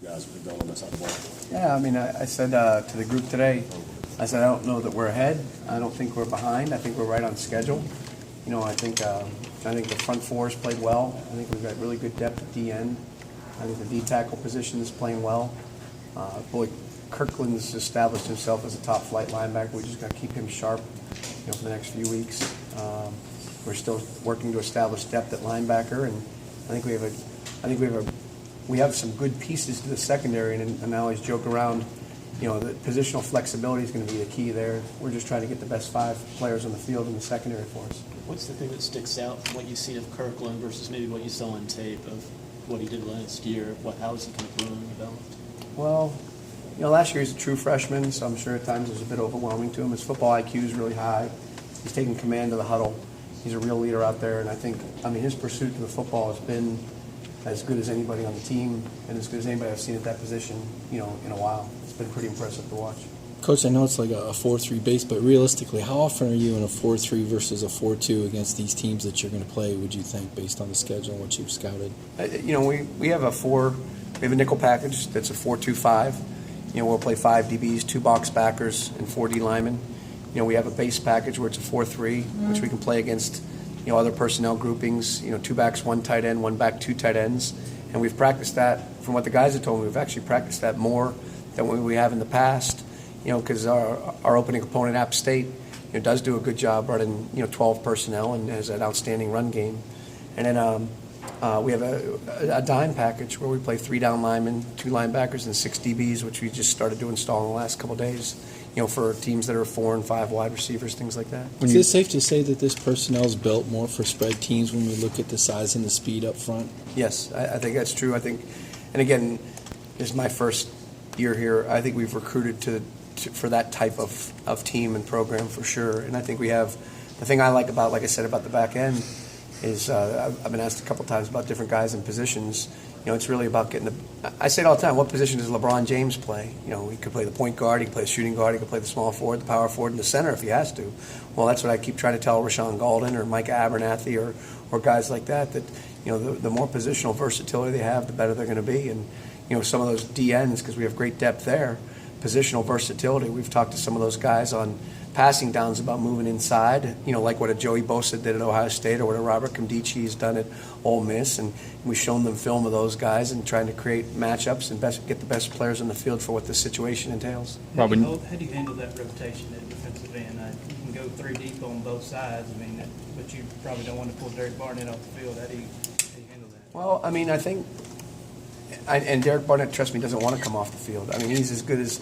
guys will be going on that side of the ball? Yeah, I mean, I said to the group today, I said I don't know that we're ahead. I don't think we're behind. I think we're right on schedule. You know, I think the front fours played well. I think we've got really good depth at the end. I think the D tackle position is playing well. Boy, Kirkland has established himself as a top flight linebacker. We just got to keep him sharp, for the next few weeks. We're still working to establish depth at linebacker, and I think we have some good pieces to the secondary. And I always joke around, the positional flexibility is going to be the key there. We're just trying to get the best 5 players on the field in the secondary for us. What's the thing that sticks out from what you see of Kirkland versus maybe what you saw on tape of what he did last year? How is he kind of grown and developed? Well, last year he's a true freshman, so I'm sure at times it was a bit overwhelming to him. His football IQ is really high. He's taking command of the huddle. He's a real leader out there, and I think, his pursuit to the football has been as good as anybody on the team and as good as anybody I've seen at that position, in a while. It's been pretty impressive to watch. Coach, I know it's like a 4-3 base, but realistically, how often are you in a 4-3 versus a 4-2 against these teams that you're going to play, would you think, based on the schedule and what you've scouted? We have a nickel package that's a 4-2-5. We'll play 5 DBs, 2 box backers, and 4 D linemen. We have a base package where it's a 4-3, which we can play against, other personnel groupings, 2 backs, 1 tight end, 1 back, 2 tight ends. And we've practiced that, from what the guys have told me, we've actually practiced that more than what we have in the past, because our opening opponent, App State, does do a good job running, 12 personnel and has an outstanding run game. And then we have a dime package where we play 3 down linemen, 2 linebackers, and 6 DBs, which we just started to install in the last couple of days, for teams that are 4 and 5 wide receivers, things like that. Is it safe to say that this personnel is built more for spread teams when we look at the size and the speed up front? Yes, I think that's true. I think, and again, this is my first year here. I think we've recruited for that type of team and program for sure. And I think we have, the thing I like about the back end is I've been asked a couple times about different guys in positions. It's really about getting I say it all the time, what position does LeBron James play? He could play the point guard, he could play the shooting guard, he could play the small forward, the power forward, and the center if he has to. Well, that's what I keep trying to tell Rashawn Golden or Micah Abernathy or guys like that the more positional versatility they have, the better they're going to be. And, some of those DNs, because we have great depth there, positional versatility. We've talked to some of those guys on passing downs about moving inside, like what a Joey Bosa did at Ohio State or what a Robert Nkemdiche has done at Ole Miss. And we've shown them film of those guys and trying to create matchups and get the best players on the field for what the situation entails. How do you handle that rotation at defensive end? You can go 3 deep on both sides, but you probably don't want to pull Derek Barnett off the field. How do you handle that? Well, I think, and Derek Barnett, trust me, doesn't want to come off the field. He's as good as,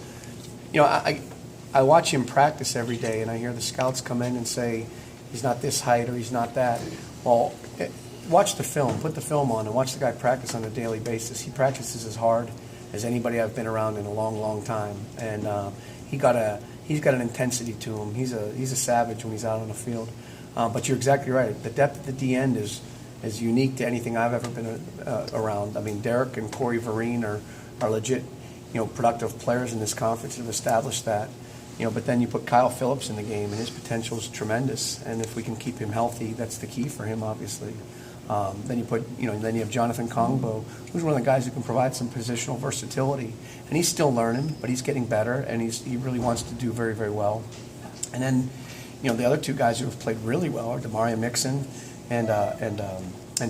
I watch him practice every day, and I hear the scouts come in and say he's not this height or he's not that. Well, watch the film, put the film on, and watch the guy practice on a daily basis. He practices as hard as anybody I've been around in a long, long time, and he's got an intensity to him. He's a savage when he's out on the field. But you're exactly right. The depth at the D end is unique to anything I've ever been around. Derek and Corey Vereen are legit, productive players in this conference and have established that. But then you put Kyle Phillips in the game, and his potential is tremendous. And if we can keep him healthy, that's the key for him, obviously. Then you have Jonathan Kongbo, who's one of the guys who can provide some positional versatility, and he's still learning, but he's getting better, and he really wants to do very, very well. And then, the other 2 guys who have played really well are Demaria Mixon and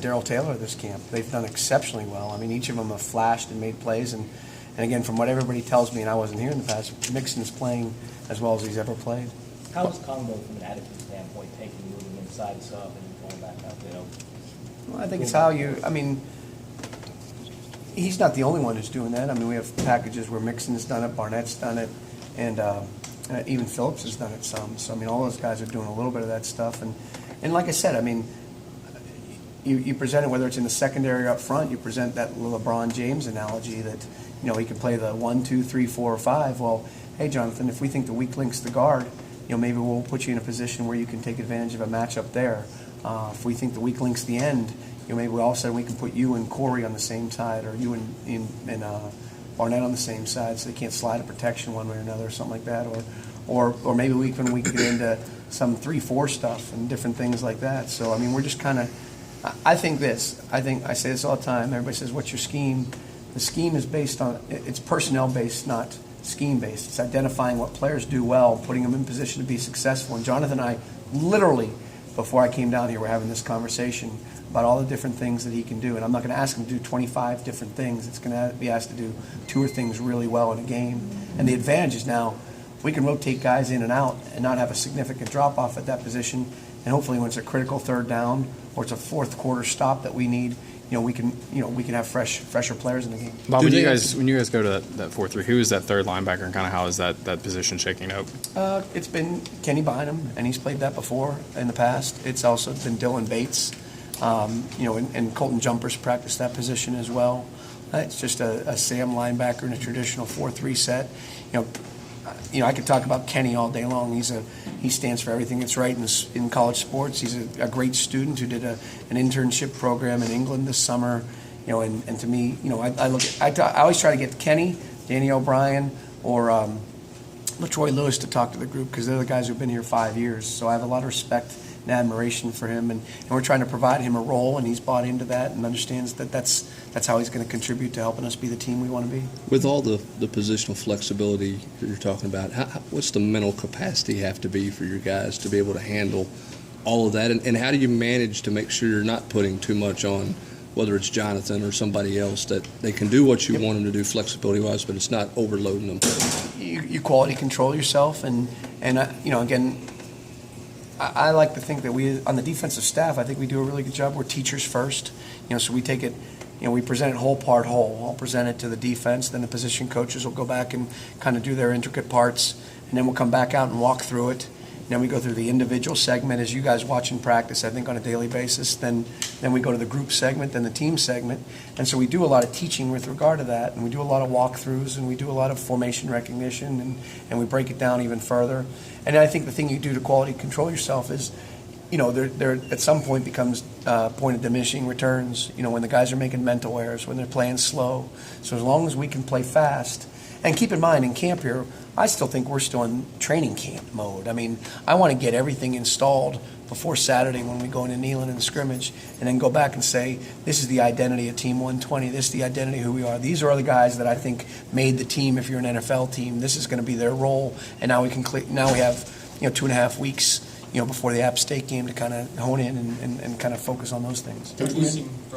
Darrell Taylor this camp. They've done exceptionally well. Each of them have flashed and made plays, and again, from what everybody tells me, and I wasn't here in the past, Mixon's playing as well as he's ever played. How is Congo from an attitude standpoint taking moving inside sub and going back out there? Well, I think it's how he's not the only one who's doing that. We have packages where Mixon's done it, Barnett's done it, and even Phillips has done it some. So, all those guys are doing a little bit of that stuff. And like I said, you present it, whether it's in the secondary or up front, you present that LeBron James analogy that, he can play the 1, 2, 3, 4, or 5. Well, hey, Jonathan, if we think the weak link's the guard, maybe we'll put you in a position where you can take advantage of a matchup there. If we think the weak link's the end, maybe all of a sudden we can put you and Corey on the same side, or you and Barnett on the same side, so they can't slide a protection one way or another, or something like that. Or maybe we can get into some 3-4 stuff and different things like that. So we're just kind of. I say this all the time. Everybody says, "What's your scheme?" The scheme is based on, it's personnel-based, not scheme-based. It's identifying what players do well, putting them in position to be successful. And Jonathan and I, literally, before I came down here, we're having this conversation about all the different things that he can do. And I'm not going to ask him to do 25 different things. It's going to be asked to do 2 or things really well in a game. And the advantage is now we can rotate guys in and out and not have a significant drop-off at that position. And hopefully when it's a critical third down or it's a fourth quarter stop that we need, we can have fresher players in the game. Bob, when you guys go to that 4-3, who is that third linebacker, and kind of how is that position shaking out? It's been Kenny Bynum, and he's played that before in the past. It's also been Dylan Bates, and Colton Jumpers practiced that position as well. It's just a Sam linebacker in a traditional 4-3 set. I could talk about Kenny all day long. He stands for everything that's right in college sports. He's a great student who did an internship program in England this summer. And to me, I always try to get Kenny, Danny O'Brien, or LaTroy Lewis to talk to the group because they're the guys who've been here 5 years. So I have a lot of respect and admiration for him, and we're trying to provide him a role, and he's bought into that and understands that that's how he's going to contribute to helping us be the team we want to be. With all the positional flexibility that you're talking about, what's the mental capacity have to be for your guys to be able to handle all of that? And how do you manage to make sure you're not putting too much on, whether it's Jonathan or somebody else, that they can do what you want them to do flexibility-wise, but it's not overloading them? You quality control yourself, and again, I like to think that we, on the defensive staff, I think we do a really good job. We're teachers first, so we take it, we present it whole part whole. I'll present it to the defense, then the position coaches will go back and kind of do their intricate parts, and then we'll come back out and walk through it. Then we go through the individual segment as you guys watch in practice, I think, on a daily basis. Then we go to the group segment, then the team segment. And so we do a lot of teaching with regard to that, and we do a lot of walkthroughs, and we do a lot of formation recognition, and we break it down even further. And I think the thing you do to quality control yourself is, there at some point becomes a point of diminishing returns, when the guys are making mental errors, when they're playing slow. So as long as we can play fast, and keep in mind, in camp here, I still think we're still in training camp mode. I mean, I want to get everything installed before Saturday when we go into Neyland in the scrimmage, and then go back and say, this is the identity of Team 120. This is the identity of who we are. These are the guys that I think made the team. If you're an NFL team, this is going to be their role. And now we have 2.5 weeks before the App State game to kind of hone in and kind of focus on those things. Moving from